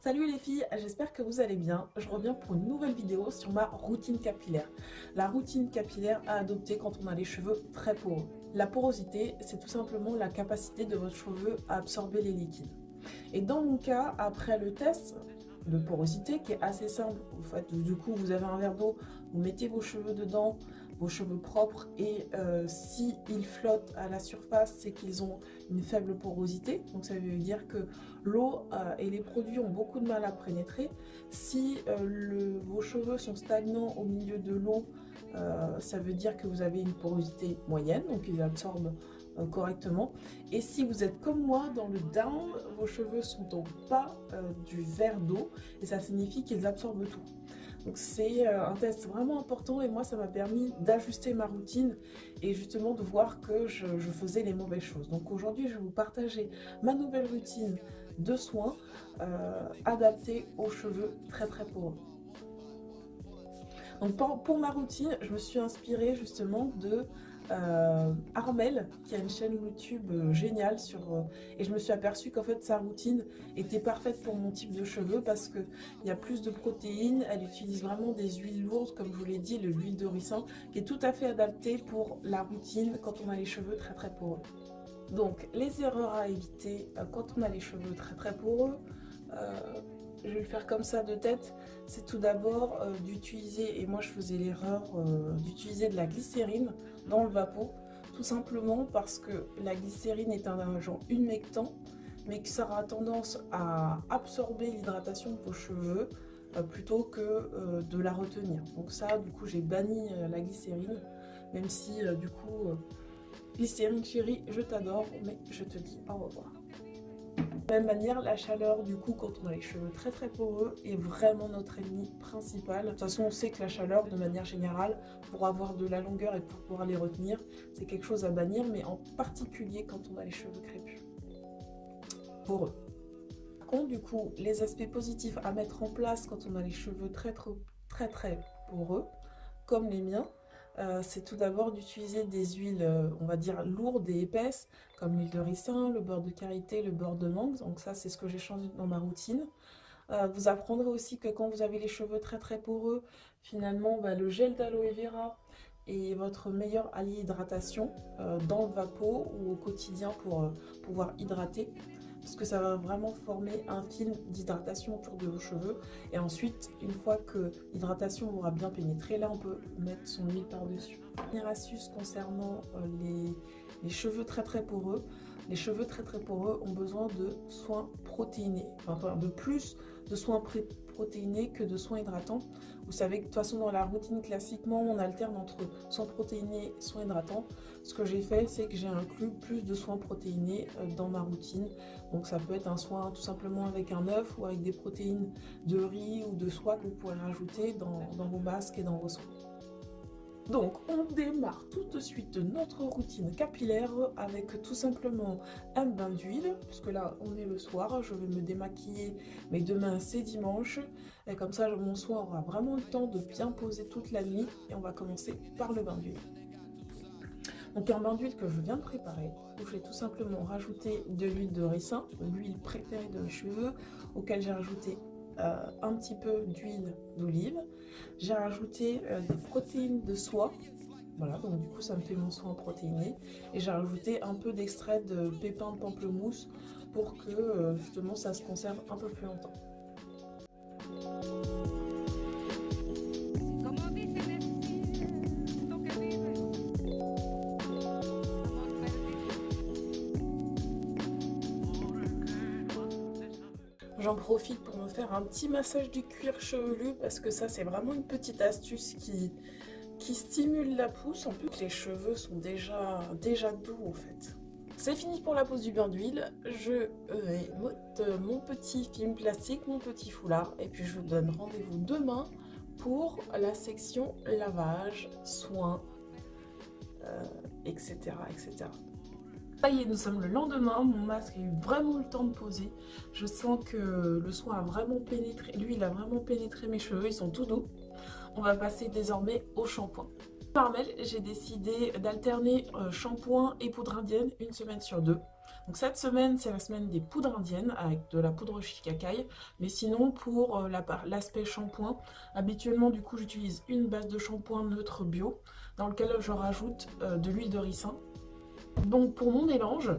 Salut les filles, j'espère que vous allez bien. Je reviens pour une nouvelle vidéo sur ma routine capillaire. La routine capillaire à adopter quand on a les cheveux très poreux. La porosité, c'est tout simplement la capacité de votre cheveu à absorber les liquides. Et dans mon cas, après le test de porosité qui est assez simple, en fait, du coup vous avez un verre d'eau, vous mettez vos cheveux dedans, vos cheveux propres, et si ils flottent à la surface, c'est qu'ils ont une faible porosité, donc ça veut dire que l'eau et les produits ont beaucoup de mal à pénétrer. Si vos cheveux sont stagnants au milieu de l'eau, ça veut dire que vous avez une porosité moyenne, donc ils absorbent correctement. Et si vous êtes comme moi dans le down, vos cheveux sont au bas du verre d'eau et ça signifie qu'ils absorbent tout. Donc c'est un test vraiment important et moi ça m'a permis d'ajuster ma routine et justement de voir que je faisais les mauvaises choses. Donc aujourd'hui je vais vous partager ma nouvelle routine de soins adaptée aux cheveux très poreux. Donc pour ma routine, je me suis inspirée justement de Armel, qui a une chaîne YouTube géniale et je me suis aperçue qu'en fait sa routine était parfaite pour mon type de cheveux parce qu'il y a plus de protéines, elle utilise vraiment des huiles lourdes, comme je vous l'ai dit, l'huile de ricin, qui est tout à fait adaptée pour la routine quand on a les cheveux très poreux. Donc les erreurs à éviter quand on a les cheveux très poreux, je vais le faire comme ça de tête, c'est tout d'abord d'utiliser, et moi je faisais l'erreur d'utiliser de la glycérine dans le vapeau, tout simplement parce que la glycérine est un agent humectant, mais que ça aura tendance à absorber l'hydratation de vos cheveux plutôt que de la retenir. Donc ça, du coup, j'ai banni la glycérine, même si du coup, glycérine chérie, je t'adore, mais je te dis au revoir. De la même manière, la chaleur, du coup, quand on a les cheveux très poreux, est vraiment notre ennemi principal. De toute façon, on sait que la chaleur, de manière générale, pour avoir de la longueur et pour pouvoir les retenir, c'est quelque chose à bannir, mais en particulier quand on a les cheveux crépus, poreux. Par contre, du coup, les aspects positifs à mettre en place quand on a les cheveux très poreux, comme les miens, c'est tout d'abord d'utiliser des huiles, on va dire, lourdes et épaisses, comme l'huile de ricin, le beurre de karité, le beurre de mangue. Donc ça, c'est ce que j'ai changé dans ma routine. Vous apprendrez aussi que quand vous avez les cheveux très poreux, finalement, le gel d'aloe vera est votre meilleur allié hydratation dans le vapeau ou au quotidien pour pouvoir hydrater. Parce que ça va vraiment former un film d'hydratation autour de vos cheveux. Et ensuite, une fois que l'hydratation aura bien pénétré, là on peut mettre son huile par-dessus. Dernière astuce concernant les cheveux très poreux. Les cheveux très poreux ont besoin de soins protéinés, enfin de plus de soins protéinés que de soins hydratants. Vous savez que de toute façon dans la routine classiquement on alterne entre soins protéinés et soins hydratants. Ce que j'ai fait, c'est que j'ai inclus plus de soins protéinés dans ma routine. Donc ça peut être un soin tout simplement avec un œuf ou avec des protéines de riz ou de soie que vous pourrez rajouter dans vos masques et dans vos soins. Donc on démarre tout de suite notre routine capillaire avec tout simplement un bain d'huile, puisque là on est le soir, je vais me démaquiller, mais demain c'est dimanche, et comme ça mon soin aura vraiment le temps de bien poser toute la nuit, et on va commencer par le bain d'huile. Donc un bain d'huile que je viens de préparer, où j'ai tout simplement rajouté de l'huile de ricin, l'huile préférée de mes cheveux, auquel j'ai rajouté un petit peu d'huile d'olive. J'ai rajouté des protéines de soie, voilà, donc du coup ça me fait mon soin protéiné. Et j'ai rajouté un peu d'extrait de pépins de pamplemousse pour que justement ça se conserve un peu plus longtemps. J'en profite pour me faire un petit massage du cuir chevelu parce que ça c'est vraiment une petite astuce qui stimule la pousse. En plus les cheveux sont déjà doux en fait. C'est fini pour la pose du bain d'huile. Je vais mettre mon petit film plastique, mon petit foulard et puis je vous donne rendez-vous demain pour la section lavage, soins, etc. Ça y est, nous sommes le lendemain, mon masque a eu vraiment le temps de poser. Je sens que le soin a vraiment pénétré, l'huile a vraiment pénétré mes cheveux, ils sont tout doux. On va passer désormais au shampoing. Armel, j'ai décidé d'alterner shampoing et poudre indienne une semaine sur deux. Donc cette semaine, c'est la semaine des poudres indiennes avec de la poudre shikakai. Mais sinon, pour l'aspect shampoing, habituellement, du coup, j'utilise une base de shampoing neutre bio dans lequel je rajoute de l'huile de ricin. Donc pour mon mélange,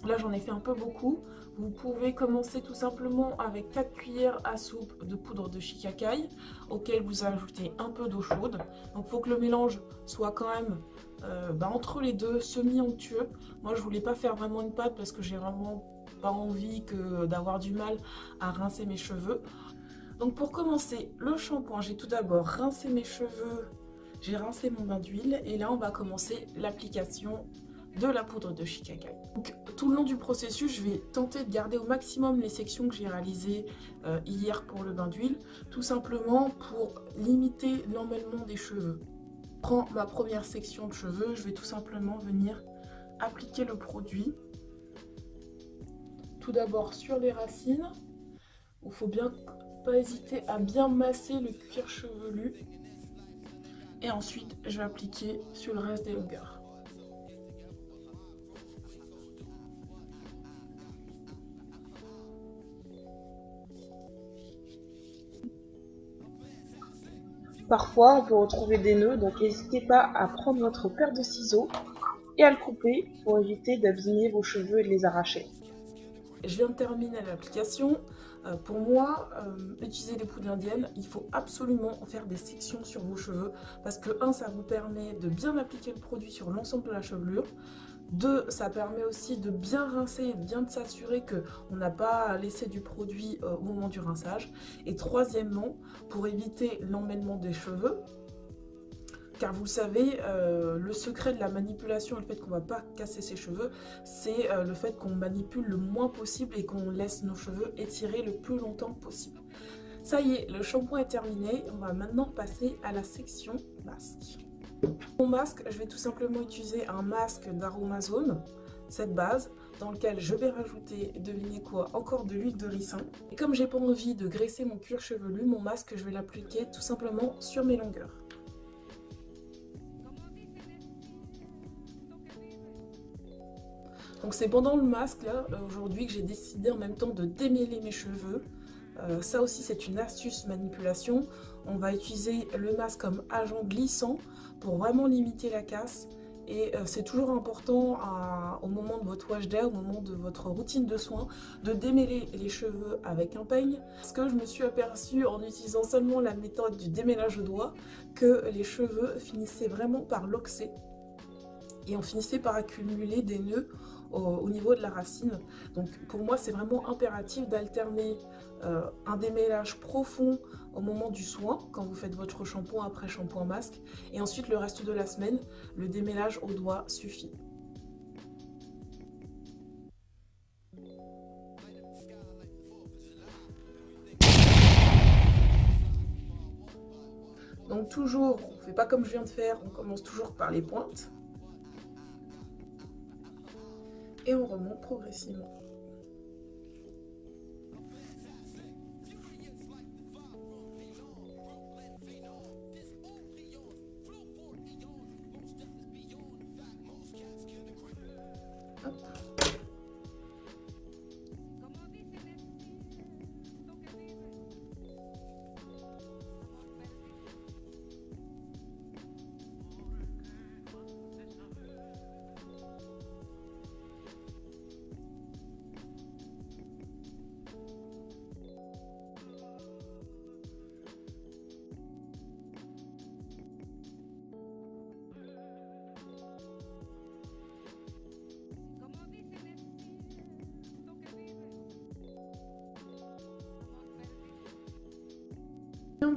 là j'en ai fait un peu beaucoup. Vous pouvez commencer tout simplement avec 4 cuillères à soupe de poudre de shikakai, auquel vous ajoutez un peu d'eau chaude. Donc il faut que le mélange soit quand même entre les deux, semi-onctueux. Moi je voulais pas faire vraiment une pâte parce que j'ai vraiment pas envie d'avoir du mal à rincer mes cheveux. Donc pour commencer, le shampoing, j'ai tout d'abord rincé mes cheveux, j'ai rincé mon bain d'huile et là on va commencer l'application de la poudre de shikakai. Donc, tout le long du processus, je vais tenter de garder au maximum les sections que j'ai réalisées hier pour le bain d'huile, tout simplement pour limiter l'emmêlement des cheveux. Je prends ma première section de cheveux, je vais tout simplement venir appliquer le produit. Tout d'abord sur les racines, il faut bien pas hésiter à bien masser le cuir chevelu. Et ensuite, je vais appliquer sur le reste des longueurs. Parfois, on peut retrouver des nœuds, donc n'hésitez pas à prendre votre paire de ciseaux et à le couper pour éviter d'abîmer vos cheveux et de les arracher. Je viens de terminer l'application. Pour moi, utiliser les poudres indiennes, il faut absolument faire des sections sur vos cheveux parce que, ça vous permet de bien appliquer le produit sur l'ensemble de la chevelure. 2, ça permet aussi de bien rincer, bien de s'assurer qu'on n'a pas laissé du produit au moment du rinçage. Et troisièmement, pour éviter l'emmêlement des cheveux, car vous savez, le secret de la manipulation et le fait qu'on ne va pas casser ses cheveux, c'est le fait qu'on manipule le moins possible et qu'on laisse nos cheveux étirer le plus longtemps possible. Ça y est, le shampoing est terminé. On va maintenant passer à la section masque. Pour mon masque, je vais tout simplement utiliser un masque d'Aromazone, cette base, dans lequel je vais rajouter, devinez quoi, encore de l'huile de ricin. Et comme j'ai pas envie de graisser mon cuir chevelu, mon masque, je vais l'appliquer tout simplement sur mes longueurs. Donc c'est pendant le masque là aujourd'hui que j'ai décidé en même temps de démêler mes cheveux. Ça aussi c'est une astuce manipulation. On va utiliser le masque comme agent glissant pour vraiment limiter la casse. Et c'est toujours important au moment de votre wash day, au moment de votre routine de soins, de démêler les cheveux avec un peigne. Parce que je me suis aperçue en utilisant seulement la méthode du démêlage au doigt que les cheveux finissaient vraiment par loxer. Et on finissait par accumuler des nœuds au niveau de la racine. Donc pour moi c'est vraiment impératif d'alterner un démêlage profond au moment du soin, quand vous faites votre shampoing après shampoing masque, et ensuite le reste de la semaine, le démêlage au doigt suffit. Donc toujours, on ne fait pas comme je viens de faire, on commence toujours par les pointes. Et on remonte progressivement. Hop.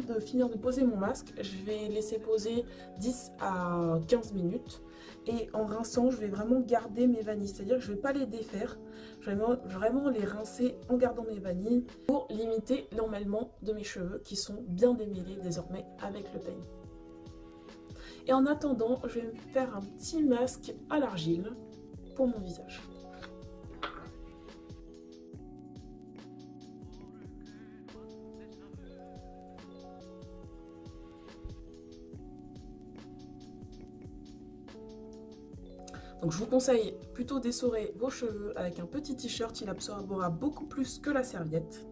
De finir de poser mon masque, je vais laisser poser 10 à 15 minutes et en rinçant je vais vraiment garder mes vanilles, c'est à dire que je ne vais pas les défaire, je vais vraiment les rincer en gardant mes vanilles pour limiter l'emmêlement de mes cheveux qui sont bien démêlés désormais avec le peigne. Et en attendant, je vais me faire un petit masque à l'argile pour mon visage. Donc je vous conseille plutôt d'essorer vos cheveux avec un petit t-shirt, il absorbera beaucoup plus que la serviette.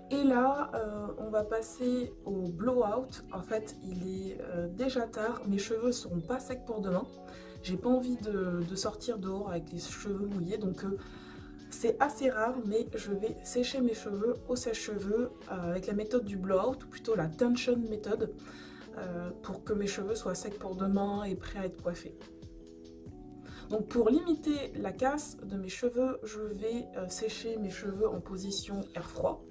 Et là, on va passer au blowout. En fait, il est déjà tard, mes cheveux seront pas secs pour demain. J'ai pas envie de sortir dehors avec les cheveux mouillés, donc c'est assez rare, mais je vais sécher mes cheveux au sèche-cheveux avec la méthode du blowout, ou plutôt la tension méthode, pour que mes cheveux soient secs pour demain et prêts à être coiffés. Donc pour limiter la casse de mes cheveux, je vais sécher mes cheveux en position air froid.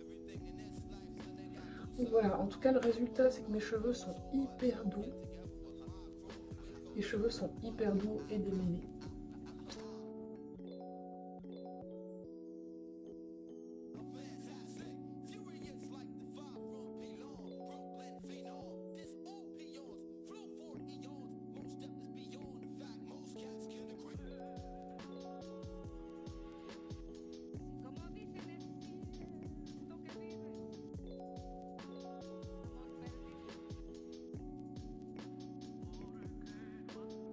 Donc voilà, en tout cas le résultat c'est que mes cheveux sont hyper doux. Les cheveux sont hyper doux et démêlés.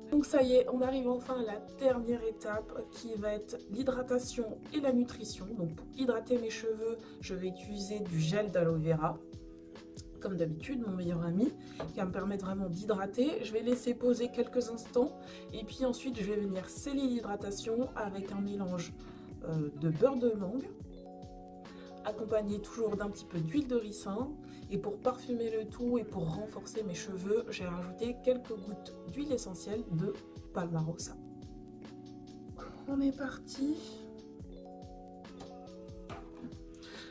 Donc ça y est, on arrive enfin à la dernière étape qui va être l'hydratation et la nutrition. Donc pour hydrater mes cheveux, je vais utiliser du gel d'aloe vera, comme d'habitude, mon meilleur ami, qui va me permettre vraiment d'hydrater. Je vais laisser poser quelques instants et puis ensuite je vais venir sceller l'hydratation avec un mélange de beurre de mangue, accompagné toujours d'un petit peu d'huile de ricin. Et pour parfumer le tout et pour renforcer mes cheveux, j'ai rajouté quelques gouttes d'huile essentielle de Palmarosa. On est parti.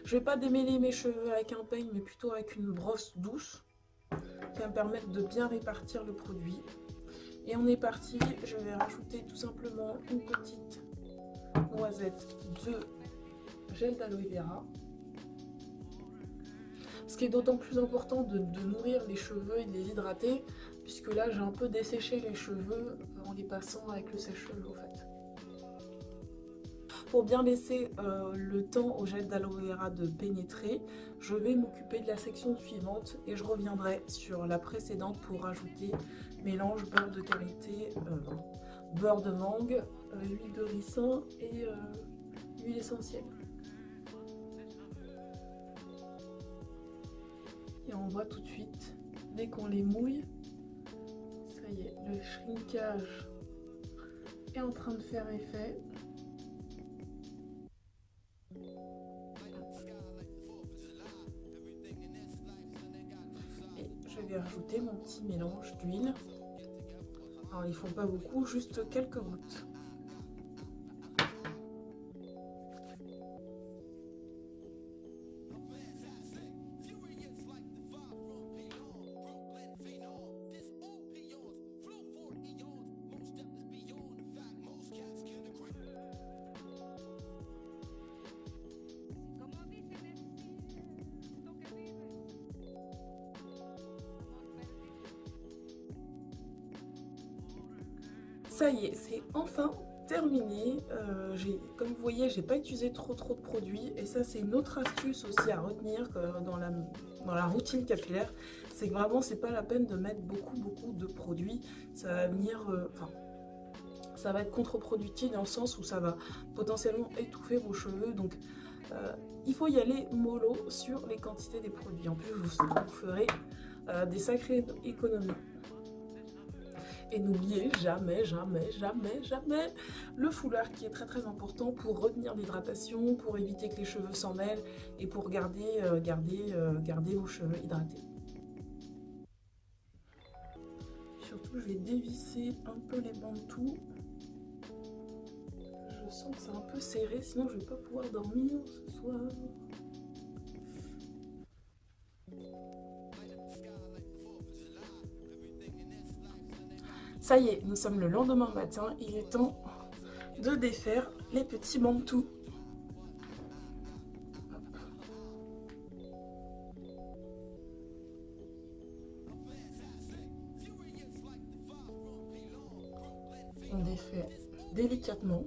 Je vais pas démêler mes cheveux avec un peigne, mais plutôt avec une brosse douce qui va me permettre de bien répartir le produit. Et on est parti. Je vais rajouter tout simplement une petite noisette de gel d'aloe vera. Ce qui est d'autant plus important de nourrir les cheveux et de les hydrater, puisque là j'ai un peu desséché les cheveux en les passant avec le sèche-cheveux en fait. Pour bien laisser le temps au gel d'aloe vera de pénétrer, je vais m'occuper de la section suivante et je reviendrai sur la précédente pour rajouter mélange beurre de karité, beurre de mangue, huile de ricin et huile essentielle. Et on voit tout de suite, dès qu'on les mouille, ça y est, le shrinkage est en train de faire effet. Et je vais rajouter mon petit mélange d'huile. Alors il ne faut pas beaucoup, juste quelques gouttes. Ça y est, c'est enfin terminé. Comme vous voyez, j'ai pas utilisé trop de produits. Et ça, c'est une autre astuce aussi à retenir dans la routine capillaire. C'est que vraiment, c'est pas la peine de mettre beaucoup de produits. Ça va venir... ça va être contre-productif dans le sens où ça va potentiellement étouffer vos cheveux. Donc, il faut y aller mollo sur les quantités des produits. En plus, vous ferez des sacrées économies. Et n'oubliez jamais le foulard qui est très important pour retenir l'hydratation, pour éviter que les cheveux s'en mêlent et pour garder vos cheveux hydratés. Surtout, je vais dévisser un peu les bantous. Je sens que c'est un peu serré, sinon je vais pas pouvoir dormir ce soir. Ça y est, nous sommes le lendemain matin, il est temps de défaire les petits bantous. On défait délicatement.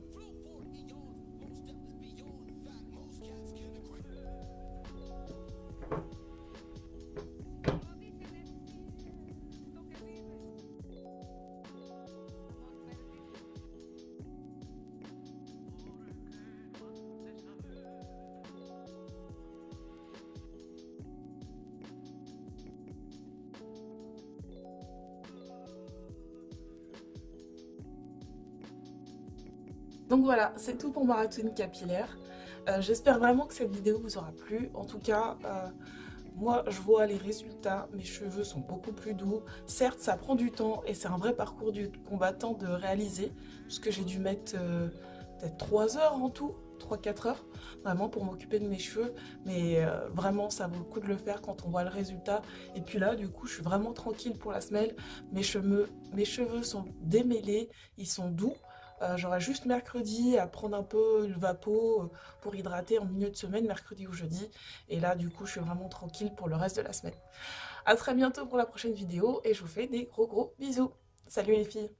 Donc voilà, c'est tout pour ma routine capillaire. J'espère vraiment que cette vidéo vous aura plu. En tout cas, moi je vois les résultats, mes cheveux sont beaucoup plus doux. Certes, ça prend du temps et c'est un vrai parcours du combattant de réaliser, puisque j'ai dû mettre peut-être 3 heures en tout, 3-4 heures, vraiment pour m'occuper de mes cheveux. Mais vraiment, ça vaut le coup de le faire quand on voit le résultat. Et puis là, du coup, je suis vraiment tranquille pour la semaine. Mes cheveux sont démêlés, ils sont doux. J'aurai juste mercredi à prendre un peu le vapeau pour hydrater en milieu de semaine, mercredi ou jeudi. Et là, du coup, je suis vraiment tranquille pour le reste de la semaine. À très bientôt pour la prochaine vidéo et je vous fais des gros bisous. Salut les filles!